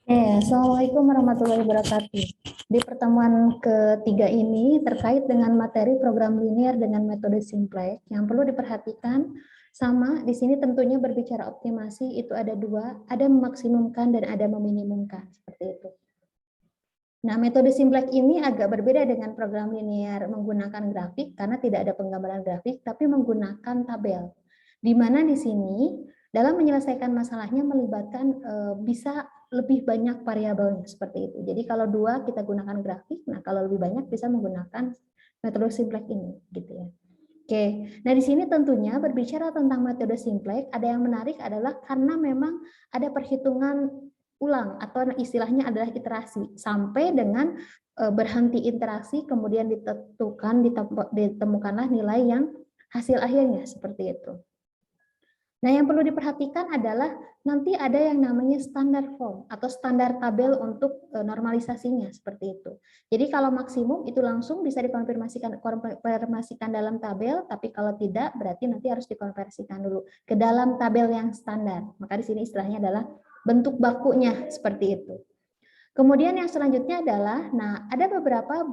Assalamualaikum warahmatullahi wabarakatuh. Di pertemuan ketiga ini terkait dengan materi program linear dengan metode simplex yang perlu diperhatikan sama di sini tentunya berbicara optimasi itu ada dua, ada memaksimumkan dan ada meminimumkan seperti itu. Nah, metode simplex ini agak berbeda dengan program linear menggunakan grafik karena tidak ada penggambaran grafik tapi menggunakan tabel. Di mana di sini dalam menyelesaikan masalahnya melibatkan bisa lebih banyak variabelnya seperti itu. Jadi kalau dua kita gunakan grafik, nah kalau lebih banyak bisa menggunakan metode simplex ini gitu ya. Oke, nah di sini tentunya berbicara tentang metode simplex, ada yang menarik adalah karena memang ada perhitungan ulang atau istilahnya adalah iterasi sampai dengan berhenti iterasi kemudian ditemukanlah nilai yang hasil akhirnya seperti itu. Nah, yang perlu diperhatikan adalah nanti ada yang namanya standar form atau standar tabel untuk normalisasinya seperti itu. Jadi kalau maksimum itu langsung bisa dikonfirmasikan dalam tabel, tapi kalau tidak berarti nanti harus dikonversikan dulu ke dalam tabel yang standar. Maka di sini istilahnya adalah bentuk bakunya seperti itu. Kemudian yang selanjutnya adalah, nah ada beberapa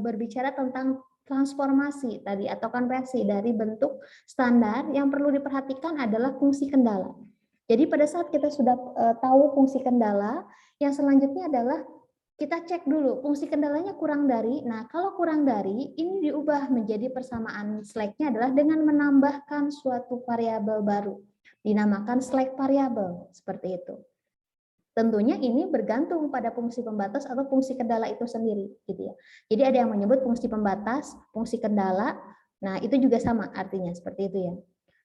berbicara tentang transformasi tadi atau konversi dari bentuk standar yang perlu diperhatikan adalah fungsi kendala. Jadi pada saat kita sudah tahu fungsi kendala, yang selanjutnya adalah kita cek dulu fungsi kendalanya kurang dari. Nah, kalau kurang dari ini diubah menjadi persamaan slack-nya adalah dengan menambahkan suatu variabel baru. Dinamakan slack variabel seperti itu. Tentunya ini bergantung pada fungsi pembatas atau fungsi kendala itu sendiri, gitu ya. Jadi ada yang menyebut fungsi pembatas, fungsi kendala. Nah, itu juga sama artinya seperti itu ya.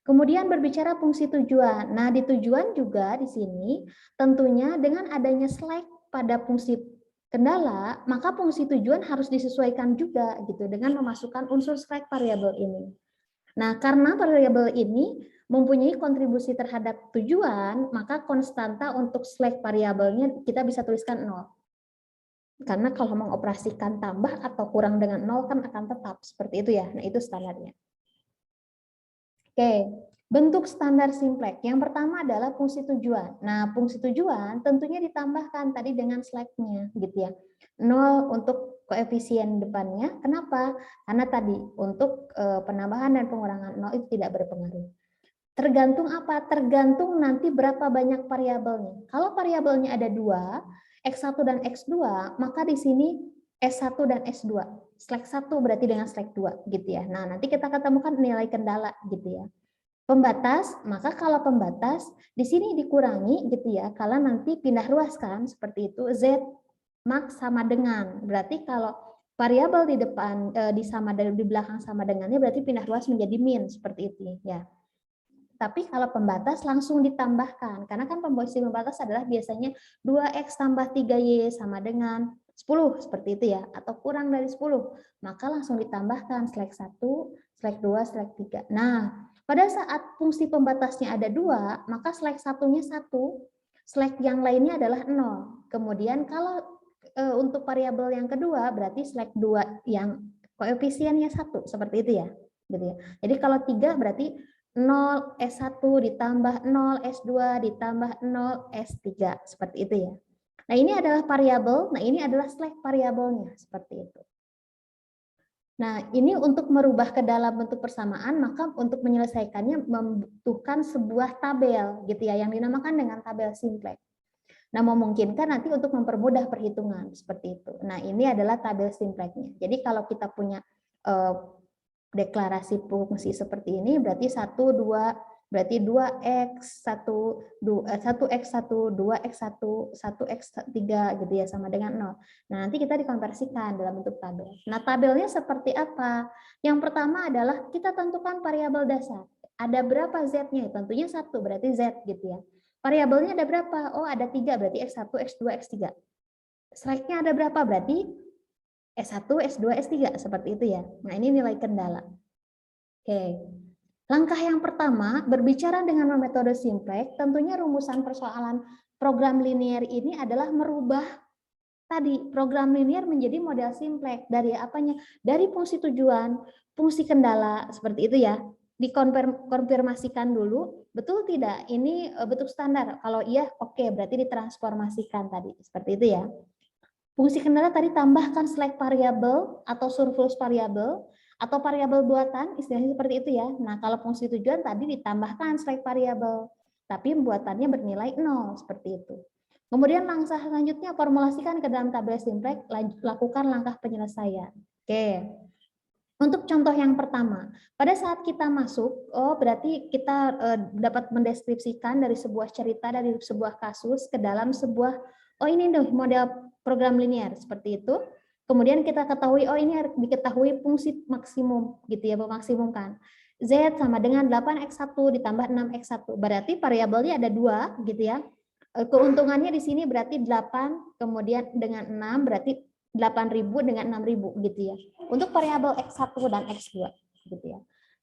Kemudian berbicara fungsi tujuan. Nah, di tujuan juga di sini tentunya dengan adanya slack pada fungsi kendala, maka fungsi tujuan harus disesuaikan juga gitu dengan memasukkan unsur slack variabel ini. Nah, karena variabel ini mempunyai kontribusi terhadap tujuan, maka konstanta untuk slack variabelnya kita bisa tuliskan 0. Karena kalau mengoperasikan tambah atau kurang dengan 0 kan akan tetap seperti itu ya. Nah, itu standarnya. Oke, bentuk standar simplex. Yang pertama adalah fungsi tujuan. Nah, fungsi tujuan tentunya ditambahkan tadi dengan slack-nya gitu ya. 0 untuk koefisien depannya. Kenapa? Karena tadi untuk penambahan dan pengurangan 0 itu tidak berpengaruh. Tergantung apa? Tergantung nanti berapa banyak variabelnya. Kalau variabelnya ada 2, X1 dan X2, maka di sini S1 dan S2. Slack 1 berarti dengan slack 2 gitu ya. Nah, nanti kita ketemukan nilai kendala gitu ya. Pembatas, maka kalau pembatas di sini dikurangi gitu ya. Kalau nanti pindah ruas kan seperti itu, Z max sama dengan. Berarti kalau variabel di depan di belakang sama dengannya berarti pindah ruas menjadi min seperti itu ya. Tapi kalau pembatas langsung ditambahkan, karena kan fungsi pembatas adalah biasanya 2x tambah 3y sama dengan 10, seperti itu ya, atau kurang dari 10. Maka langsung ditambahkan slack 1, slack 2, slack 3. Nah, pada saat fungsi pembatasnya ada 2, maka slack 1-nya 1, slack yang lainnya adalah 0. Kemudian kalau untuk variabel yang kedua, berarti slack 2 yang koefisiennya 1, seperti itu ya. Gitu ya. Jadi kalau 3 berarti 0 S1 ditambah 0 S2 ditambah 0 S3 seperti itu ya. Nah, ini adalah variabel, nah ini adalah slack variabelnya seperti itu. Nah, ini untuk merubah ke dalam bentuk persamaan, maka untuk menyelesaikannya membutuhkan sebuah tabel gitu ya yang dinamakan dengan tabel simplex. Nah, memungkinkan nanti untuk mempermudah perhitungan seperti itu. Nah, ini adalah tabel simplexnya. Jadi kalau kita punya deklarasi fungsi seperti ini berarti 1 2 berarti 2x 1 1x1 2x1 1x3 gitu ya sama dengan 0. Nah, nanti kita dikonversikan dalam bentuk tabel. Nah, tabelnya seperti apa? Yang pertama adalah kita tentukan variabel dasar. Ada berapa z-nya? Tentunya 1 berarti z gitu ya. Variabelnya ada berapa? Oh, ada 3 berarti x1, x2, x3. Slack-nya ada berapa? Berarti S1, S2, S3 seperti itu ya. Nah, ini nilai kendala. Oke. Langkah yang pertama, berbicara dengan metode simplex, tentunya rumusan persoalan program linear ini adalah merubah tadi program linear menjadi model simplex dari apanya? Dari fungsi tujuan, fungsi kendala seperti itu ya. Dikonfirmasikan dulu betul tidak? Ini bentuk standar. Kalau iya, oke, berarti ditransformasikan tadi. Seperti itu ya. Fungsi kendala tadi tambahkan select variabel atau surplus variabel atau variabel buatan, istilahnya seperti itu ya. Nah, kalau fungsi tujuan tadi ditambahkan select variabel, tapi buatannya bernilai 0, seperti itu. Kemudian langkah selanjutnya formulasikan ke dalam tabel simplex, lakukan langkah penyelesaian. Oke. Untuk contoh yang pertama, pada saat kita masuk, berarti kita dapat mendeskripsikan dari sebuah cerita, dari sebuah kasus ke dalam sebuah, ini nih model program linear, seperti itu. Kemudian kita ketahui, ini harus diketahui fungsi maksimum, gitu ya, memaksimumkan. Z sama dengan 8x1 ditambah 6x1, berarti variabelnya ada 2, gitu ya. Keuntungannya di sini berarti 8, kemudian dengan 6, berarti 8.000 dengan 6.000 gitu ya. Untuk variabel X1 dan X2 gitu ya.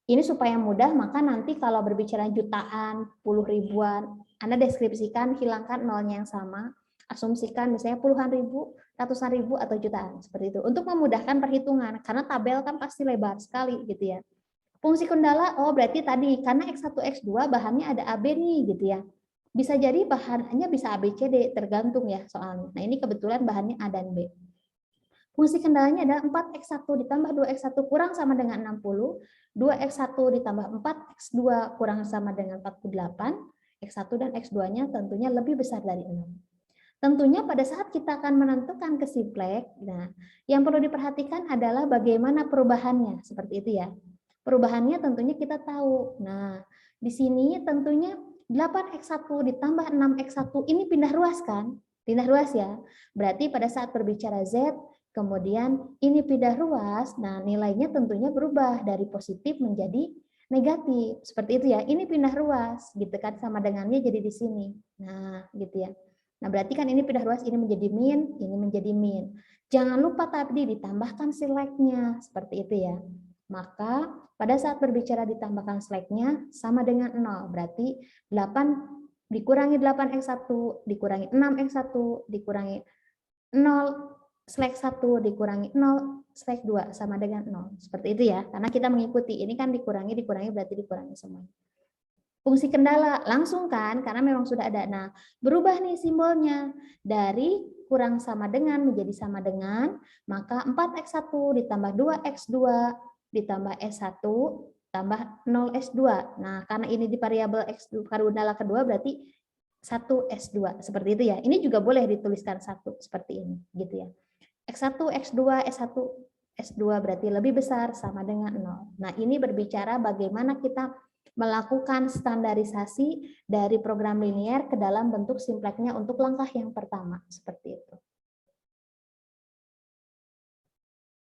Ini supaya mudah, maka nanti kalau berbicara jutaan, puluh ribuan, Anda deskripsikan, hilangkan nolnya yang sama, asumsikan misalnya puluhan ribu, ratusan ribu, atau jutaan, seperti itu. Untuk memudahkan perhitungan, karena tabel kan pasti lebar sekali gitu ya. Fungsi kendala, berarti tadi, karena X1, X2 bahannya ada AB nih gitu ya. Bisa jadi bahannya bisa ABCD, tergantung ya soalnya. Nah ini kebetulan bahannya A dan B. Fungsi kendalanya adalah 4x1 ditambah 2x1 kurang sama dengan 60, 2x1 ditambah 4x2 kurang sama dengan 48, x1 dan x2-nya tentunya lebih besar dari 6. Tentunya pada saat kita akan menentukan ke simplex, nah, yang perlu diperhatikan adalah bagaimana perubahannya, seperti itu ya. Perubahannya tentunya kita tahu. Nah, di sini tentunya 8x1 ditambah 6x1 ini pindah ruas kan? Pindah ruas ya. Berarti pada saat berbicara Z, kemudian ini pindah ruas, nah nilainya tentunya berubah dari positif menjadi negatif. Seperti itu ya. Ini pindah ruas, gitu kan, sama dengannya jadi di sini. Nah, gitu ya. Nah, berarti kan ini pindah ruas, ini menjadi min, ini menjadi min. Jangan lupa tadi ditambahkan select-nya, seperti itu ya. Maka pada saat berbicara ditambahkan select-nya sama dengan 0, berarti 8 dikurangi 8x1, dikurangi 6x1, dikurangi 0, select 1, dikurangi 0, select 2, sama dengan 0. Seperti itu ya, karena kita mengikuti, ini kan dikurangi, berarti dikurangi semua. Fungsi kendala, langsung kan, karena memang sudah ada. Nah, berubah nih simbolnya, dari kurang sama dengan menjadi sama dengan, maka 4x1 ditambah 2x2 ditambah S1 tambah 0S2. Nah, karena ini di variabel X2, kendala kedua berarti 1S2, seperti itu ya. Ini juga boleh dituliskan 1 seperti ini, gitu ya. X1, X2, S1, S2 berarti lebih besar sama dengan 0. Nah, ini berbicara bagaimana kita melakukan standarisasi dari program linear ke dalam bentuk simplexnya untuk langkah yang pertama, seperti itu.